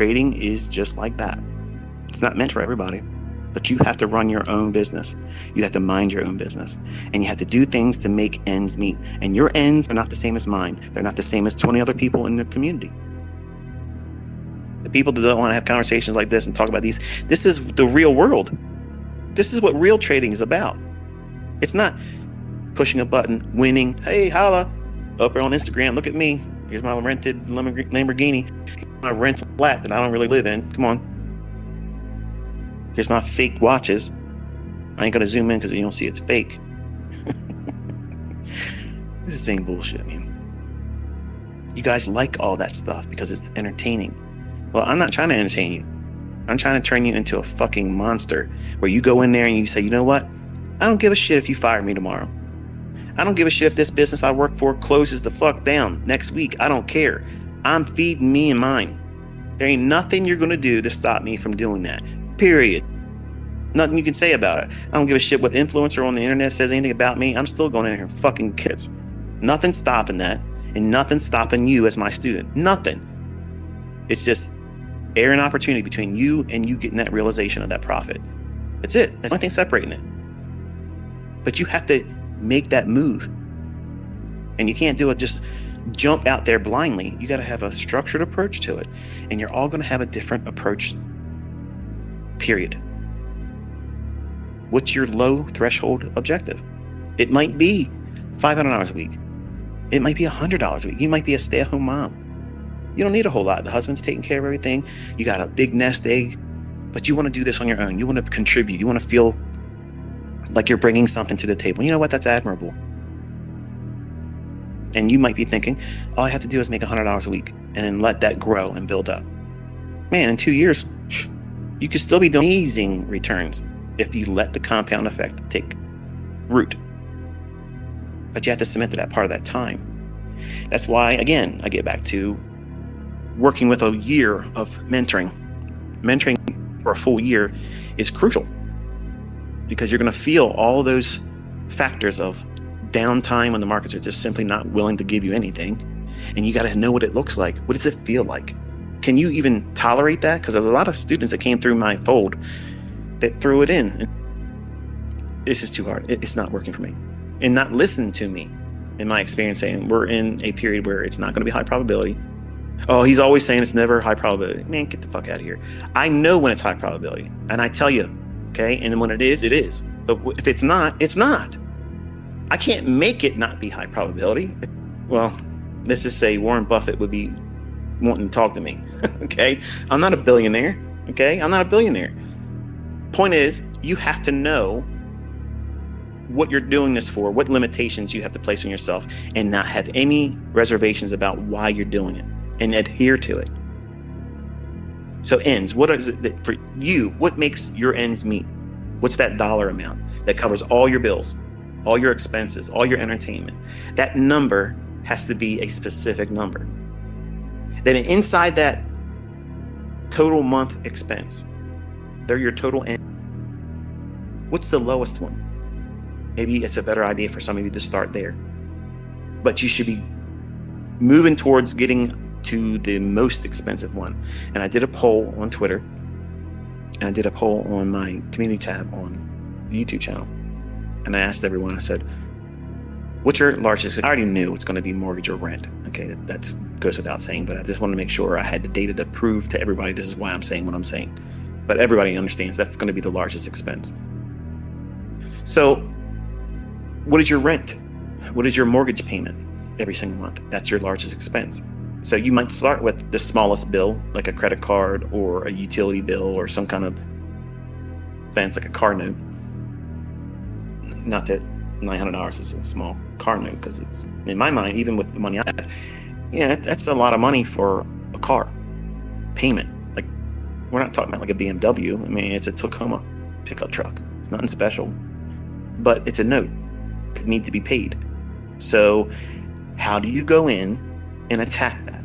trading is just like that. It's not meant for everybody, but you have to run your own business. You have to mind your own business, and you have to do things to make ends meet. And your ends are not the same as mine. They're not the same as 20 other people in the community. The people that don't want to have conversations like this and talk about these, this is the real world. This is what real trading is about. It's not pushing a button, winning. Hey, holla, up on Instagram, look at me. Here's my rented Lamborghini. My rent flat that I don't really live in. Come on. Here's my fake watches. I ain't gonna zoom in because you don't see it's fake. This is the same bullshit, man. You guys like all that stuff because it's entertaining. Well, I'm not trying to entertain you. I'm trying to turn you into a fucking monster where you go in there and you say, you know what? I don't give a shit if you fire me tomorrow. I don't give a shit if this business I work for closes the fuck down next week. I don't care. I'm feeding me and mine. There ain't nothing you're gonna do to stop me from doing that. Period. Nothing you can say about it. I don't give a shit what influencer on the internet says anything about me. I'm still going in here and fucking kids. Nothing's stopping that, and nothing's stopping you as my student. Nothing. It's just air an opportunity between you and you getting that realization of that profit. That's it. That's the only thing separating it. But you have to make that move, and you can't do it just jump out there blindly. You got to have a structured approach to it, and you're all going to have a different approach. Period. What's your low threshold objective? It might be $500 a week. It might be $100 a week. You might be a stay-at-home mom. You don't need a whole lot. The husband's taking care of everything. You got a big nest egg, but you want to do this on your own. You want to contribute. You want to feel like you're bringing something to the table. You know what? That's admirable. And you might be thinking, all I have to do is make $100 a week and then let that grow and build up. Man, in 2 years, you could still be doing amazing returns if you let the compound effect take root. But you have to submit to that part of that time. That's why, again, I get back to working with a year of mentoring. Mentoring for a full year is crucial because you're going to feel all those factors of downtime when the markets are just simply not willing to give you anything. And you got to know what it looks like. What does it feel like? Can you even tolerate that? Because there's a lot of students that came through my fold that threw it in. And this is too hard. It's not working for me. And not listen to me, in my experience, saying we're in a period where it's not going to be high probability. Oh, he's always saying it's never high probability. Man, get the fuck out of here. I know when it's high probability, and I tell you, okay? And then when it is, it is. But if it's not, it's not. I can't make it not be high probability. Well, let's just say Warren Buffett would be wanting to talk to me, okay? I'm not a billionaire, okay? I'm not a billionaire. Point is, you have to know what you're doing this for, what limitations you have to place on yourself, and not have any reservations about why you're doing it, and adhere to it. So ends, what is it that for you, what makes your ends meet? What's that dollar amount that covers all your bills, all your expenses, all your entertainment? That number has to be a specific number. Then inside that total month expense, they're your total end. What's the lowest one? Maybe it's a better idea for some of you to start there. But you should be moving towards getting to the most expensive one. And I did a poll on Twitter, and I did a poll on my community tab on the YouTube channel. And I asked everyone, I said, what's your largest? I already knew it's going to be mortgage or rent. Okay, that goes without saying, but I just wanted to make sure I had the data to prove to everybody this is why I'm saying what I'm saying. But everybody understands that's going to be the largest expense. So what is your rent? What is your mortgage payment every single month? That's your largest expense. So you might start with the smallest bill, like a credit card or a utility bill or some kind of expense like a car note. Not that $900 is a small car note, because it's, in my mind, even with the money I have, yeah, that's a lot of money for a car payment. Like, we're not talking about like a BMW. I mean, it's a Tacoma pickup truck. It's nothing special, but it's a note. It needs to be paid. So how do you go in and attack that?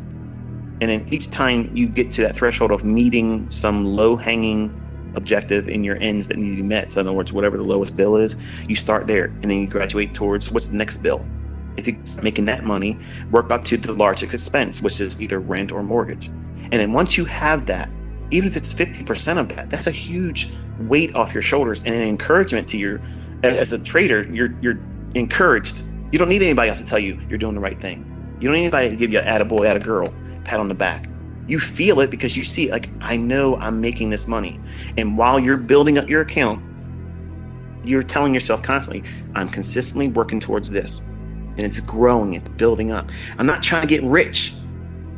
And then each time you get to that threshold of meeting some low-hanging objective in your ends that need to be met, so in other words, whatever the lowest bill is, you start there, and then you graduate towards what's the next bill. If you're making that money, work up to the largest expense, which is either rent or mortgage. And then once you have that, even if it's 50% of that, that's a huge weight off your shoulders and an encouragement to your, as a trader, you're encouraged. You don't need anybody else to tell you you're doing the right thing. You don't need anybody to give you an attaboy, attagirl, pat on the back. You feel it because you see it, like, I know I'm making this money. And while you're building up your account, you're telling yourself constantly, I'm consistently working towards this. And it's growing, it's building up. I'm not trying to get rich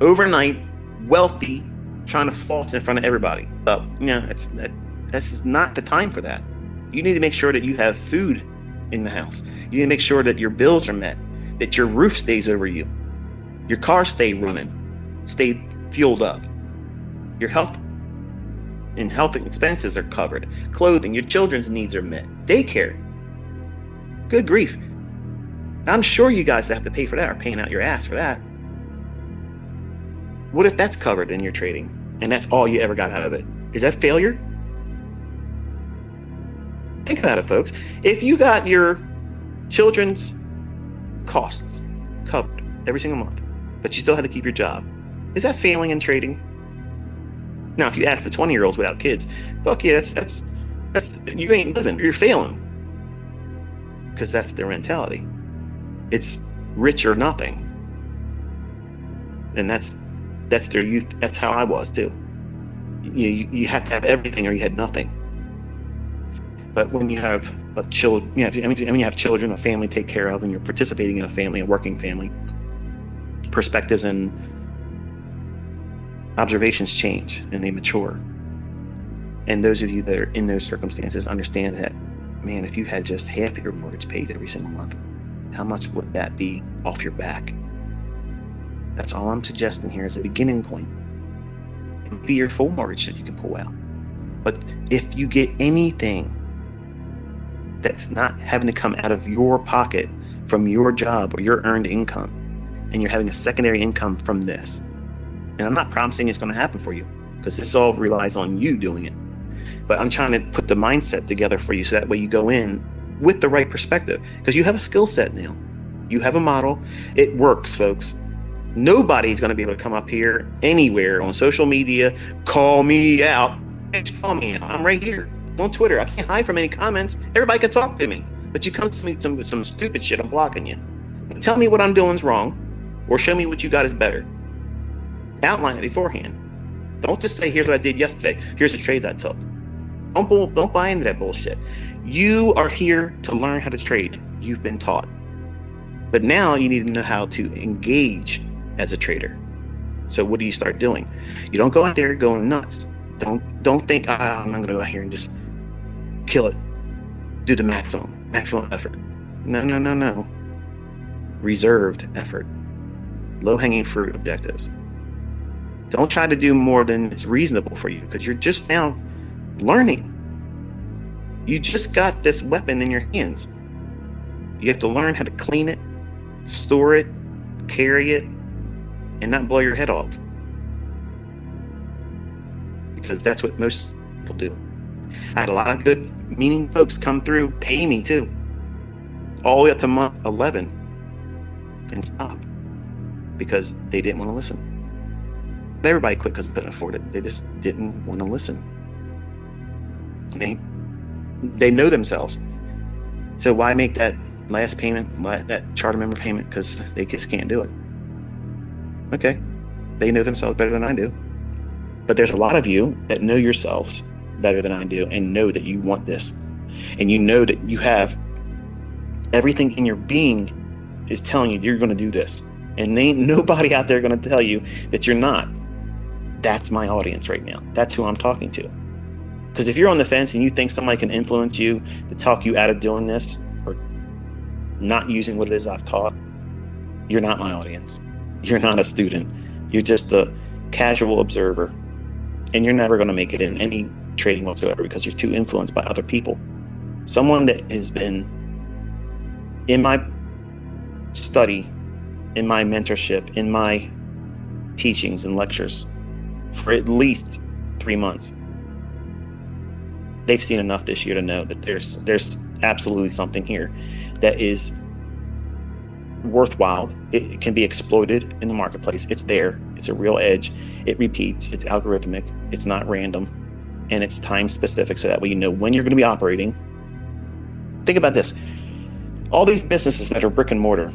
overnight, wealthy, trying to floss in front of everybody. But this is not the time for that. You need to make sure that you have food in the house. You need to make sure that your bills are met, that your roof stays over you, your car stay running, stay fueled up, your health and health expenses are covered, clothing, your children's needs are met, daycare. Good grief. I'm sure you guys that have to pay for that are paying out your ass for that. What if that's covered in your trading and that's all you ever got out of it? Is that failure? Think about it, folks. If you got your children's costs covered every single month, but you still had to keep your job, is that failing in trading? Now, if you ask the 20-year-olds without kids, fuck yeah, that's you ain't living. You're failing, because that's their mentality. It's rich or nothing, and that's their youth. That's how I was too. You have to have everything, or you had nothing. But when you have children, you have children, a family to take care of, and you're participating in a family, a working family, perspectives and observations change and they mature. And those of you that are in those circumstances understand that, man, if you had just half of your mortgage paid every single month, how much would that be off your back? That's all I'm suggesting here as a beginning point. It may be your full mortgage that you can pull out. But if you get anything that's not having to come out of your pocket from your job or your earned income, and you're having a secondary income from this, and I'm not promising it's going to happen for you, because this all relies on you doing it. But I'm trying to put the mindset together for you so that way you go in with the right perspective, because you have a skill set now. You have a model. It works, folks. Nobody's going to be able to come up here anywhere on social media, call me out. Call me out. I'm right here on Twitter. I can't hide from any comments. Everybody can talk to me. But you come to me with some stupid shit, I'm blocking you. Tell me what I'm doing is wrong, or show me what you got is better. Outline it beforehand. Don't just say, here's what I did yesterday. Here's the trades I took. Don't buy into that bullshit. You are here to learn how to trade. You've been taught. But now you need to know how to engage as a trader. So what do you start doing? You don't go out there going nuts. Don't think, I'm going to go out here and just kill it. Do the maximum effort. No. Reserved effort. Low-hanging fruit objectives. Don't try to do more than it's reasonable for you, because you're just now learning. You just got this weapon in your hands. You have to learn how to clean it, store it, carry it, and not blow your head off. Because that's what most people do. I had a lot of good meaning folks come through, pay me too, all the way up to month 11, and stop because they didn't want to listen. But everybody quit because they couldn't afford it. They just didn't want to listen. They know themselves. So why make that last payment, that charter member payment, because they just can't do it? Okay, they know themselves better than I do. But there's a lot of you that know yourselves better than I do and know that you want this. And you know that you have everything in your being is telling you you're going to do this. And ain't nobody out there going to tell you that you're not. That's my audience right now. That's who I'm talking to. Because if you're on the fence and you think somebody can influence you to talk you out of doing this or not using what it is I've taught, you're not my audience. You're not a student. You're just a casual observer. And you're never going to make it in any trading whatsoever because you're too influenced by other people. Someone that has been in my study, in my mentorship, in my teachings and lectures for at least 3 months. They've seen enough this year to know that there's absolutely something here that is worthwhile. It can be exploited in the marketplace. It's there. It's a real edge. It repeats. It's algorithmic. It's not random. And it's time specific, so that way you know when you're going to be operating. Think about this. All these businesses that are brick and mortar,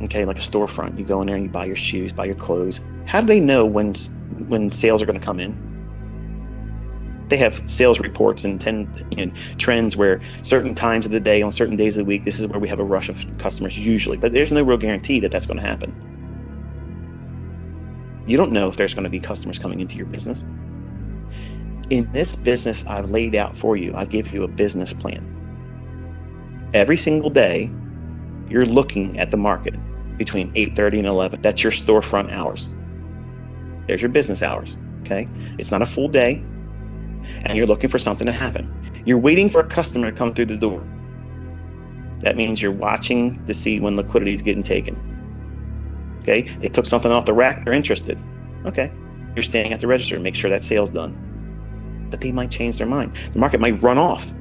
okay, like a storefront, you go in there and you buy your shoes, buy your clothes. How do they know when sales are going to come in? They have sales reports and trends where certain times of the day, on certain days of the week, this is where we have a rush of customers usually. But there's no real guarantee that that's going to happen. You don't know if there's going to be customers coming into your business. In this business I've laid out for you, I give you a business plan. Every single day, you're looking at the market between 8:30 and 11. That's your storefront hours. There's your business hours, okay? It's not a full day, and you're looking for something to happen. You're waiting for a customer to come through the door. That means you're watching to see when liquidity is getting taken. Okay, they took something off the rack, they're interested. Okay, you're standing at the register, make sure that sale's done. But they might change their mind. The market might run off,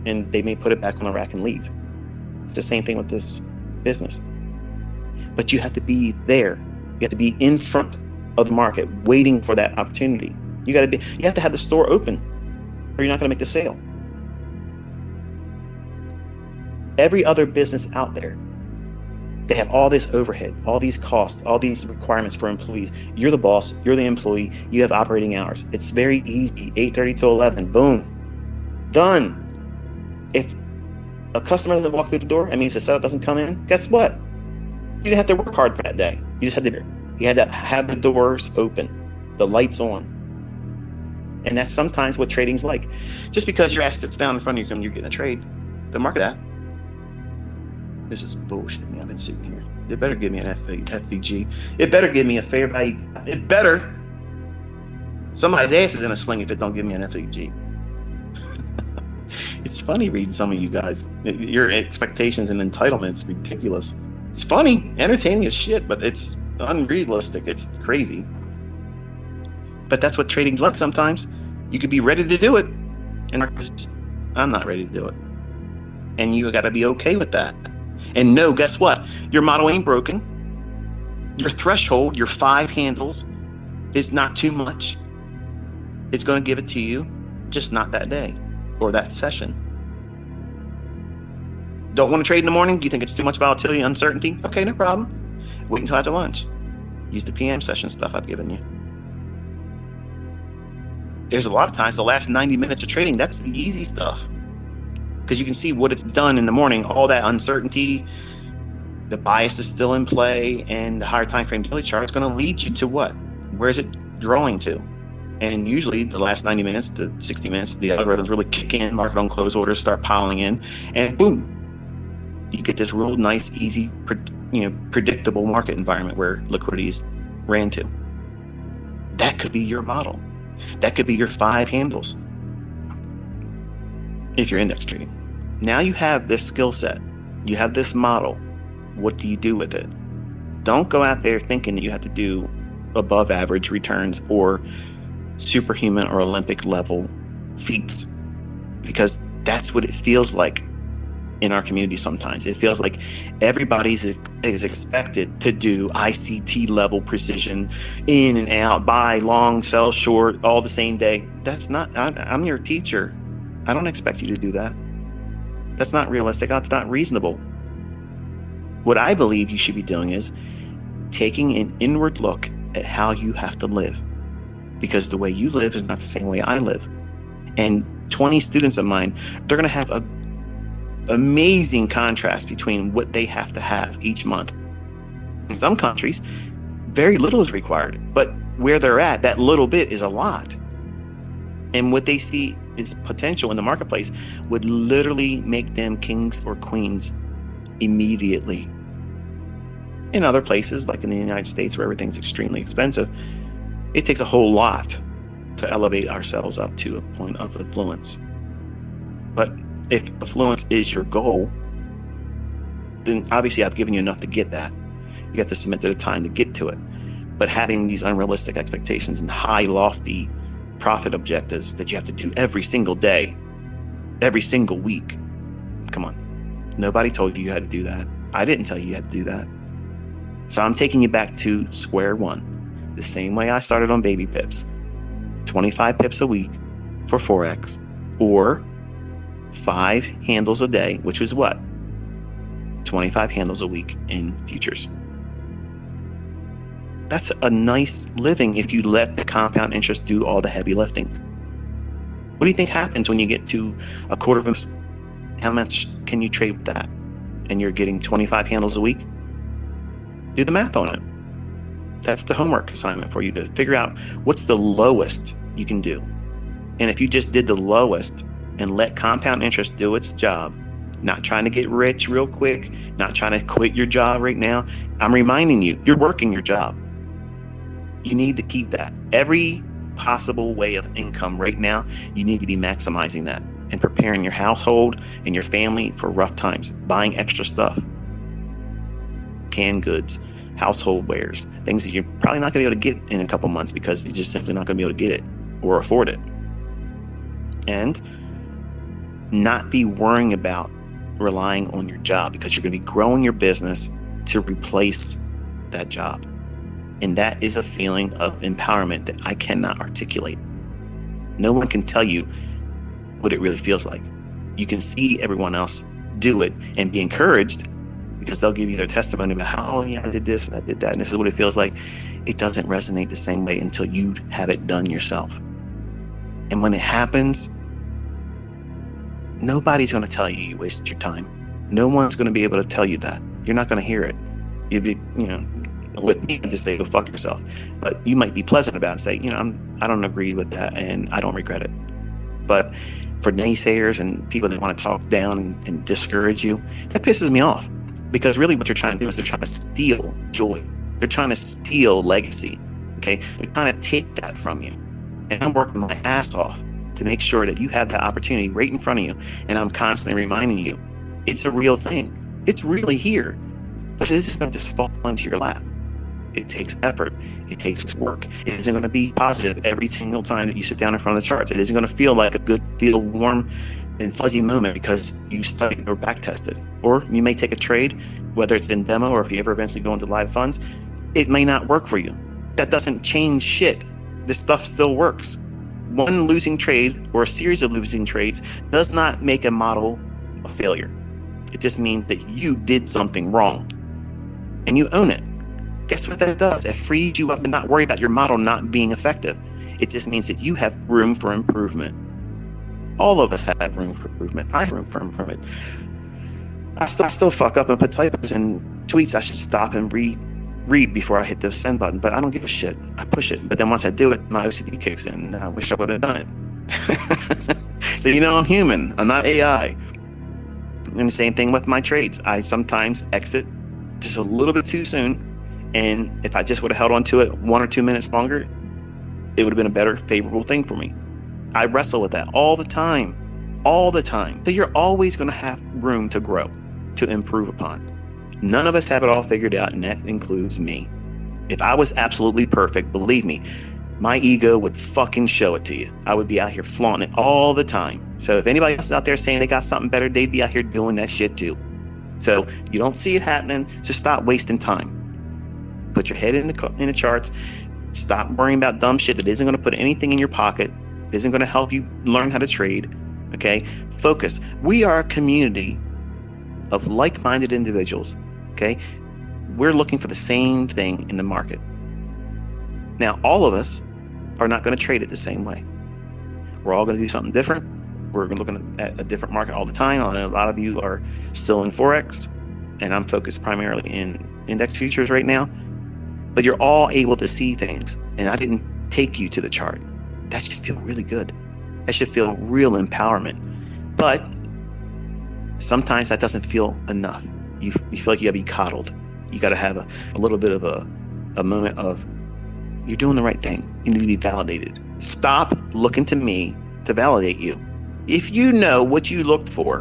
and they may put it back on the rack and leave. It's the same thing with this business. But you have to be there. You have to be in front of the market, waiting for that opportunity. You have to have the store open, or you're not going to make the sale. Every other business out there, they have all this overhead, all these costs, all these requirements for employees. You're the boss, you're the employee, you have operating hours. It's very easy, 8:30 to 11, boom, done. If a customer doesn't walk through the door, it means the setup doesn't come in, guess what? You didn't have to work hard for that day. You had to have the doors open, the lights on. And that's sometimes what trading's like. Just because your ass sits down in front of you and you're getting a trade, the market that. This is bullshit, man. I've been sitting here. It better give me an FVG. It better give me a fair value. It better. Somebody's ass is in a sling if it don't give me an FVG. It's funny reading some of you guys. Your expectations and entitlements ridiculous. It's funny, entertaining as shit, but it's unrealistic. It's crazy. But that's what trading's like sometimes. You could be ready to do it, and I'm not ready to do it. And you got to be okay with that. And no, guess what? Your model ain't broken. Your threshold, your 5 handles, is not too much. It's going to give it to you, just not that day or that session. Don't want to trade in the morning? Do you think it's too much volatility and uncertainty? Okay, no problem. Wait until after lunch. Use the PM session stuff I've given you. There's a lot of times the last 90 minutes of trading, that's the easy stuff. Because you can see what it's done in the morning, all that uncertainty, the bias is still in play, and the higher time frame daily chart is going to lead you to what? Where is it drawing to? And usually the last 90 minutes to 60 minutes, the algorithms really kick in, market on close orders start piling in, and boom, you get this real nice, easy, predictable market environment where liquidity is ran to. That could be your model. That could be your 5 handles if you're index trading. Now you have this skill set. You have this model. What do you do with it? Don't go out there thinking that you have to do above average returns or superhuman or Olympic level feats, because that's what it feels like in our community sometimes. It feels like everybody is expected to do ICT level precision, in and out, buy, long, sell, short, all the same day. That's not, I'm your teacher. I don't expect you to do that. That's not realistic. That's not reasonable. What I believe you should be doing is taking an inward look at how you have to live, because the way you live is not the same way I live. And 20 students of mine, they're going to have an amazing contrast between what they have to have each month. In some countries, very little is required, but where they're at, that little bit is a lot. And what they see is potential in the marketplace would literally make them kings or queens immediately. In other places, like in the United States, where everything's extremely expensive, it takes a whole lot to elevate ourselves up to a point of affluence. But if affluence is your goal, then obviously I've given you enough to get that. You have to submit to the time to get to it. But having these unrealistic expectations and high, lofty profit objectives that you have to do every single day, every single week, come on. Nobody told you had to do that. I didn't tell you had to do that. So I'm taking you back to square one. the same way I started on baby pips. 25 pips a week for Forex, or 5 handles a day, which was what? 25 handles a week in futures. That's a nice living if you let the compound interest do all the heavy lifting. What do you think happens when you get to a quarter of a... How much can you trade with that? And you're getting 25 handles a week? Do the math on it. That's the homework assignment for you, to figure out what's the lowest you can do. And if you just did the lowest and let compound interest do its job, not trying to get rich real quick, not trying to quit your job right now, I'm reminding you, you're working your job. You need to keep that. Every possible way of income right now, you need to be maximizing that and preparing your household and your family for rough times, buying extra stuff, canned goods, household wares, things that you're probably not going to be able to get in a couple months because you're just simply not going to be able to get it or afford it. And not be worrying about relying on your job, because you're going to be growing your business to replace that job. And that is a feeling of empowerment that I cannot articulate. No one can tell you what it really feels like. You can see everyone else do it and be encouraged, because they'll give you their testimony about how, oh yeah, I did this and I did that, and this is what it feels like. It doesn't resonate the same way until you have it done yourself. And when it happens, nobody's going to tell you wasted your time. No one's going to be able to tell you that. You're not going to hear it. You'd be, with me, I just say, go fuck yourself. But you might be pleasant about it and say, I don't agree with that and I don't regret it. But for naysayers and people that want to talk down and discourage you, that pisses me off. Because really what they're trying to do is they're trying to steal joy. They're trying to steal legacy. Okay? They're trying to take that from you. And I'm working my ass off to make sure that you have that opportunity right in front of you. And I'm constantly reminding you, it's a real thing. It's really here. But it isn't going to just fall into your lap. It takes effort. It takes work. It isn't going to be positive every single time that you sit down in front of the charts. It isn't going to feel like a good, feel warm and fuzzy moment because you studied or back tested. Or you may take a trade, whether it's in demo or if you ever eventually go into live funds, it may not work for you. That doesn't change shit. This stuff still works. One losing trade or a series of losing trades does not make a model a failure. It just means that you did something wrong and you own it. Guess what that does? It frees you up to not worry about your model not being effective. It just means that you have room for improvement. All of us have room for improvement. I have room for improvement. I still fuck up and put typos and tweets I should stop and read before I hit the send button, but I don't give a shit. I push it. But then once I do it, my OCD kicks in and I wish I would have done it. So I'm human. I'm not AI. And the same thing with my trades. I sometimes exit just a little bit too soon. And if I just would have held on to it 1 or 2 minutes longer, it would have been a better, favorable thing for me. I wrestle with that all the time. So you're always going to have room to grow, to improve upon. None of us have it all figured out, and that includes me. If I was absolutely perfect, believe me, my ego would fucking show it to you. I would be out here flaunting it all the time. So if anybody else out there saying they got something better, they'd be out here doing that shit too. So you don't see it happening, so stop wasting time. Put your head in the charts. Stop worrying about dumb shit that isn't going to put anything in your pocket, isn't going to help you learn how to trade. Okay? Focus. We are a community of like-minded individuals. Okay? We're looking for the same thing in the market. Now, all of us are not going to trade it the same way. We're all going to do something different. We're looking at a different market all the time. I know a lot of you are still in Forex, and I'm focused primarily in index futures right now. But you're all able to see things, and I didn't take you to the chart. That should feel really good. That should feel real empowerment. But sometimes that doesn't feel enough. You feel like you gotta be coddled. You gotta have a little bit of a moment of, you're doing the right thing. You need to be validated. Stop looking to me to validate you. If you know what you looked for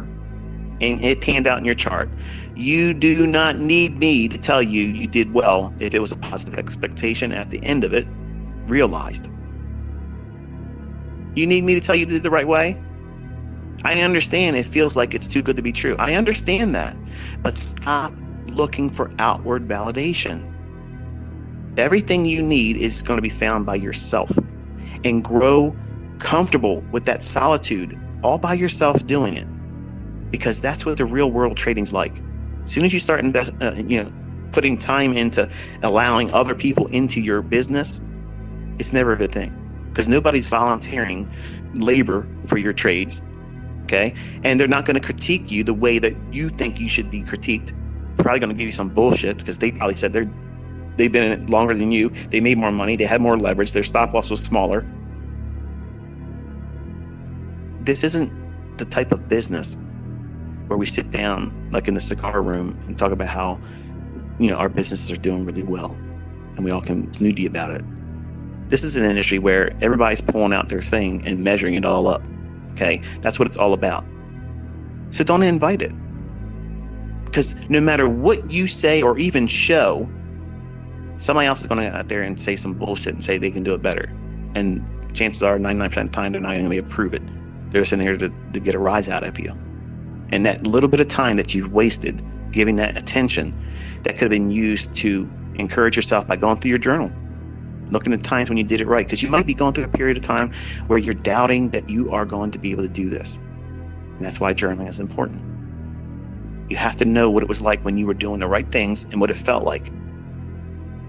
and it panned out in your chart, you do not need me to tell you you did well if it was a positive expectation at the end of it realized. You need me to tell you you did the right way? I understand it feels like it's too good to be true. I understand that. But stop looking for outward validation. Everything you need is going to be found by yourself, and grow comfortable with that solitude all by yourself doing it, because that's what the real world trading's like. As soon as you start putting time into allowing other people into your business, it's never a good thing, because nobody's volunteering labor for your trades. Okay, and they're not going to critique you the way that you think you should be critiqued. They're probably going to give you some bullshit because they probably said they've been in it longer than you. They made more money. They had more leverage. Their stop loss was smaller. This isn't the type of business where we sit down like in the cigar room and talk about how, our businesses are doing really well and we all can snooty about it. This is an industry where everybody's pulling out their thing and measuring it all up. Okay, that's what it's all about. So don't invite it, because no matter what you say or even show, somebody else is going to go out there and say some bullshit and say they can do it better. And chances are 99% of the time they're not even going to approve it. They're sitting here to get a rise out of you. And that little bit of time that you've wasted giving that attention, that could have been used to encourage yourself by going through your journal, looking at times when you did it right, because you might be going through a period of time where you're doubting that you are going to be able to do this. And that's why journaling is important. You have to know what it was like when you were doing the right things and what it felt like.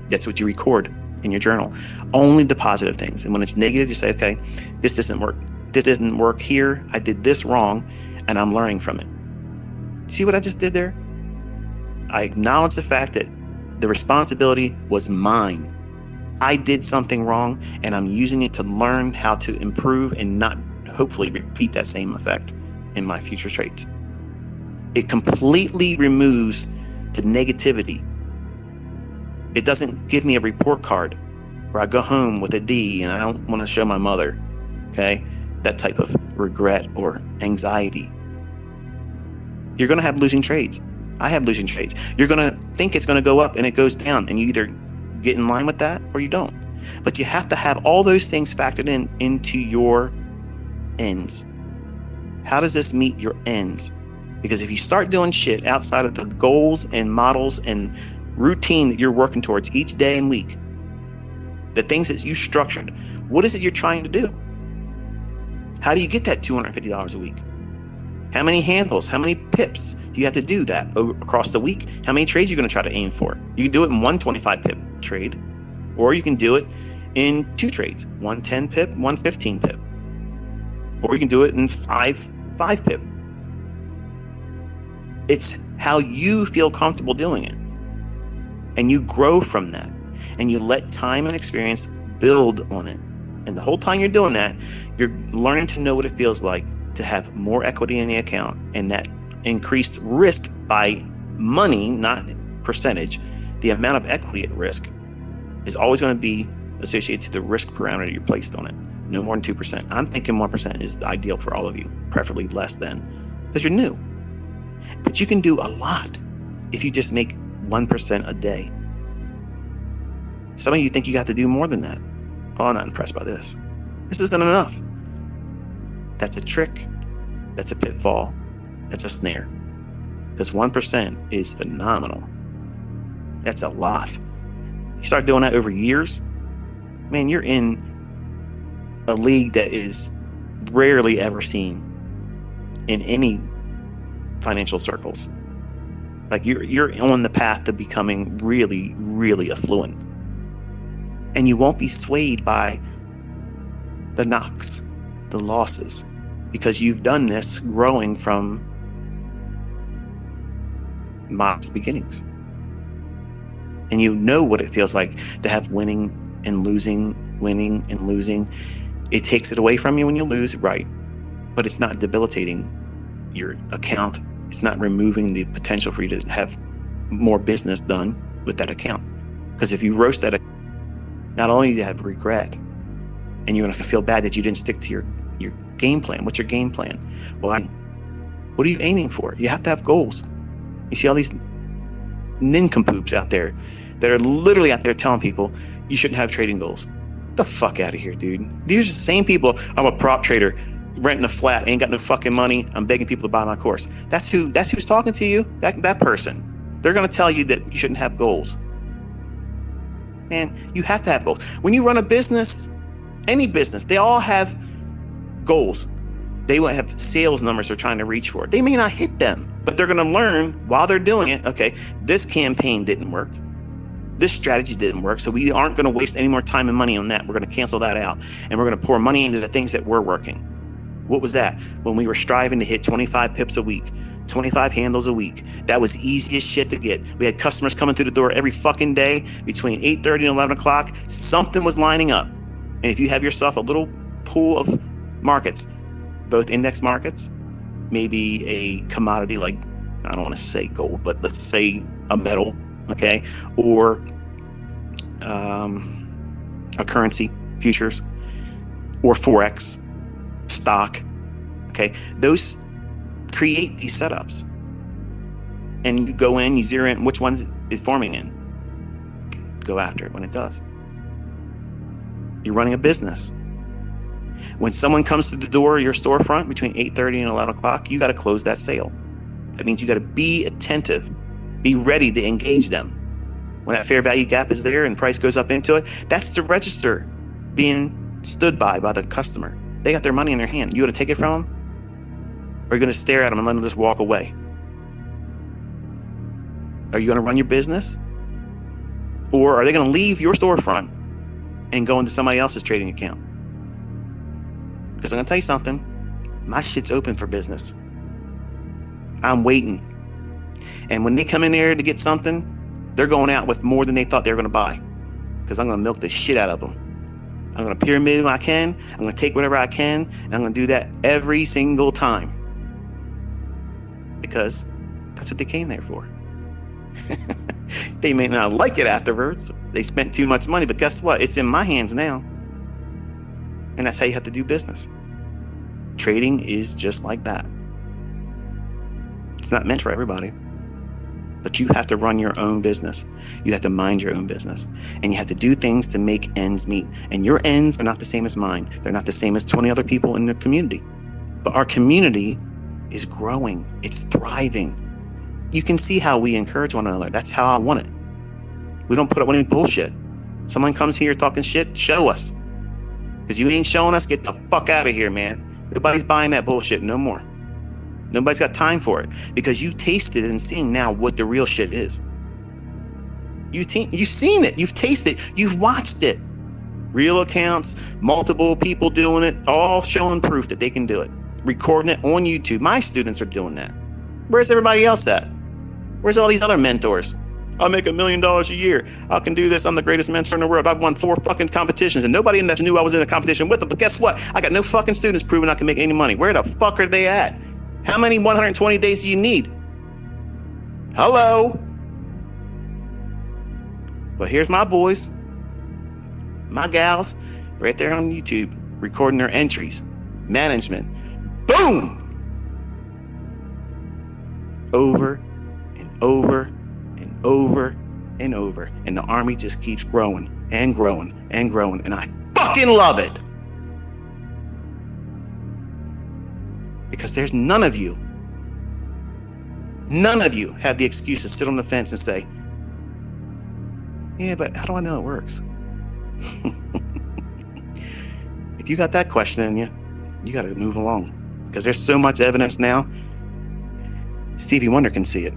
That's what you record in your journal. Only the positive things. And when it's negative, you say, okay, this doesn't work. This didn't work here. I did this wrong, and I'm learning from it. See what I just did there? I acknowledge the fact that the responsibility was mine. I did something wrong, and I'm using it to learn how to improve and not hopefully repeat that same effect in my future trades. It completely removes the negativity. It doesn't give me a report card where I go home with a D and I don't want to show my mother. Okay? That type of regret or anxiety. You're going to have losing trades. I have losing trades. You're going to think it's going to go up and it goes down, and you either get in line with that or you don't. But you have to have all those things factored into your ends. How does this meet your ends? Because if you start doing shit outside of the goals and models and routine that you're working towards each day and week, the things that you structured, what is it you're trying to do? How do you get that $250 a week? How many handles, how many pips do you have to do that across the week? How many trades are you going to try to aim for? You can do it in one 25 pip trade, or you can do it in 2 trades, one 10 pip, one 15 pip, or you can do it in 5 pip. It's how you feel comfortable doing it, and you grow from that, and you let time and experience build on it. And the whole time you're doing that, you're learning to know what it feels like to have more equity in the account, and that increased risk by money, not percentage. The amount of equity at risk is always going to be associated to the risk parameter you placed on it. No more than 2%. I'm thinking 1% is the ideal for all of you, preferably less than, because you're new. But you can do a lot if you just make 1% a day. Some of you think you have to do more than that. Oh, I'm not impressed by this. This isn't enough. That's a trick. That's a pitfall. That's a snare. Because 1% is phenomenal. That's a lot. You start doing that over years, man, you're in a league that is rarely ever seen in any financial circles. Like you're on the path to becoming really, really affluent. And you won't be swayed by the knocks, the losses, because you've done this growing from modest beginnings. And you know what it feels like to have winning and losing. It takes it away from you when you lose, right? But it's not debilitating your account. It's not removing the potential for you to have more business done with that account. Because if you roast that, not only do you have regret, and you're going to feel bad that you didn't stick to your game plan. What's your game plan? Well, what are you aiming for? You have to have goals. You see all these nincompoops out there that are literally out there telling people you shouldn't have trading goals. Get the fuck out of here, dude. These are the same people. I'm a prop trader, renting a flat, ain't got no fucking money. I'm begging people to buy my course. That's who's talking to you. That person. They're going to tell you that you shouldn't have goals. Man, you have to have goals. When you run a business, any business, they all have goals. They will have sales numbers they're trying to reach for. They may not hit them, but they're going to learn while they're doing it. Okay, this campaign didn't work. This strategy didn't work. So we aren't going to waste any more time and money on that. We're going to cancel that out. And we're going to pour money into the things that were working. What was that? When we were striving to hit 25 pips a week, 25 handles a week. That was easy as shit to get. We had customers coming through the door every fucking day between 8:30 and 11 o'clock. Something was lining up. And if you have yourself a little pool of markets, both index markets, maybe a commodity like, I don't want to say gold, but let's say a metal, okay, or a currency, futures, or Forex, stock, okay, those create these setups. And you go in, you zero in which one is forming in. Go after it when it does. You're running a business. When someone comes to the door of your storefront between 8:30 and 11 o'clock, you got to close that sale. That means you got to be attentive, be ready to engage them. When that fair value gap is there and price goes up into it, that's the register being stood by the customer. They got their money in their hand. You going to take it from them? Or are you going to stare at them and let them just walk away? Are you going to run your business? Or are they going to leave your storefront and go into somebody else's trading account? Because I'm going to tell you something. My shit's open for business. I'm waiting. And when they come in there to get something, they're going out with more than they thought they were going to buy. Because I'm going to milk the shit out of them. I'm going to pyramid when I can. I'm going to take whatever I can. And I'm going to do that every single time. Because that's what they came there for. They may not like it afterwards. They spent too much money. But guess what? It's in my hands now. And that's how you have to do business. Trading is just like that. It's not meant for everybody. But you have to run your own business. You have to mind your own business. And you have to do things to make ends meet. And your ends are not the same as mine. They're not the same as 20 other people in the community. But our community is growing. It's thriving. You can see how we encourage one another. That's how I want it. We don't put up any bullshit. Someone comes here talking shit, show us. Because you ain't showing us, get the fuck out of here, man. Nobody's buying that bullshit no more. Nobody's got time for it. Because you've tasted and seen now what the real shit is. You've seen it. You've tasted it. You've watched it. Real accounts, multiple people doing it, all showing proof that they can do it. Recording it on YouTube. My students are doing that. Where's everybody else at? Where's all these other mentors? I make $1 million a year. I can do this. I'm the greatest mentor in the world. I've won 4 fucking competitions and nobody in that knew I was in a competition with them. But guess what? I got no fucking students proving I can make any money. Where the fuck are they at? How many 120 days do you need? Hello? But here's my boys, my gals, right there on YouTube, recording their entries. Management. Boom! Over and over and over and over. And the army just keeps growing and growing and growing. And I fucking love it. Because there's none of you have the excuse to sit on the fence and say, yeah, but how do I know it works? If you got that question in you, you got to move along. Because there's so much evidence now. Stevie Wonder can see it.